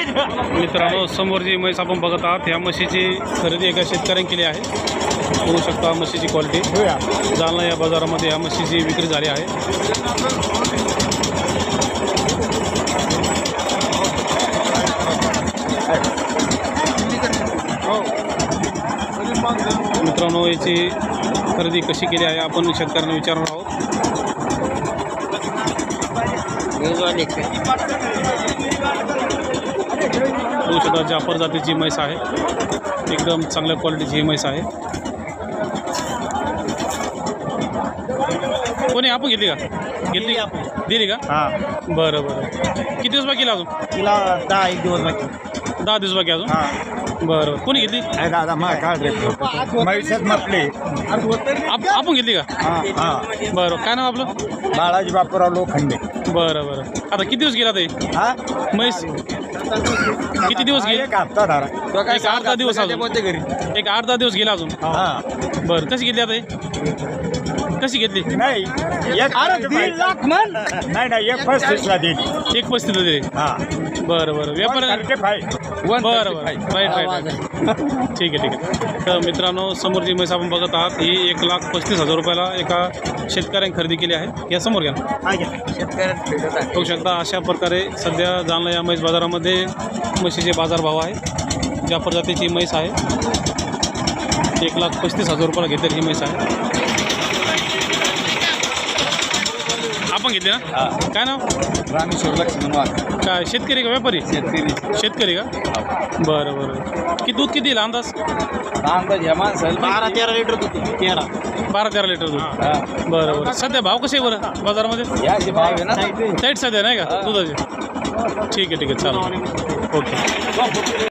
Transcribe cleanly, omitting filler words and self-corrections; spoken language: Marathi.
मित्रांनो, समोर जी म्हैस आपण बघत आहात ह्या म्हशीची खरेदी एका शेतकऱ्याने केली आहे. बघू शकता म्हशीची क्वालिटी. जालना या बाजारामध्ये ह्या म्हशीची विक्री झाली आहे. मित्रांनो, याची खरेदी कशी केली आहे आपण शेतकऱ्यांना विचारणार आहोत. बघू शकता जाफर जातीची म्हैस आहे. एकदम चांगल्या क्वालिटीची ही म्हैस आहे. कोणी आपण घेतली का? घेतली दिली का? हां. बरं बरं. किती दिवस बाकी अजून? तिला 10 दिवस बाकी. 10 दिवस बाकी अजून. हां. बरं. कोणी घेतली? दादा मा काढ रे म्हैसच म्हटले. आपण घेतली का? हां हां. बरं. काय नाव आपलं? बाळाजी बापूराव लोखंडे. बरं बरं. आता किती दिवस गेला ते हां. म्हैस? किती दिवस गेले? एक हप्ता धरा. एक 8-10 दिवस अजून. एक 8-10 दिवस गेला अजून. हां. बरं. कशी घेतली आता हे? कशी घेतली? नाही एक 1.5 लाख म्हण. नाही 1.35ला देईल. 1.35 दिली. हां. बरं बरं. व्यापार. 135. बरं बरं. राईट. ठीक आहे. तर मित्रांनो, समोर जी म्हैस आपण बघत आहात ही 1,35,000 रुपयाला एका शेतकऱ्याने खरेदी केली आहे. या समोर घ्या. बघू शकता अशा प्रकारे सध्या जालना या म्हैस बाजारामध्ये म्हशीचे बाजारभाव आहे. जाफर जातीची म्हैस आहे. 1,35,000 रुपयाला घेतलेली ही म्हैस आहे. आपण घेतले ना? काय नाव? रामेश्वर लक्ष्मण वाघ. काय शेतकरी का व्यापारी? शेतकरी का? बरं बरं. दूध किती येईल अंदाज? अंदाज या माणसाला 12-13 लिटर दूध. 12-13 लिटर दूध. बरं बरं. सध्या भाव कसे आहे बरं बाजारामध्ये? याचे भाव आहे ना टाईट सध्या नाही का दुधाचे? ठीक आहे चालेल. ओके.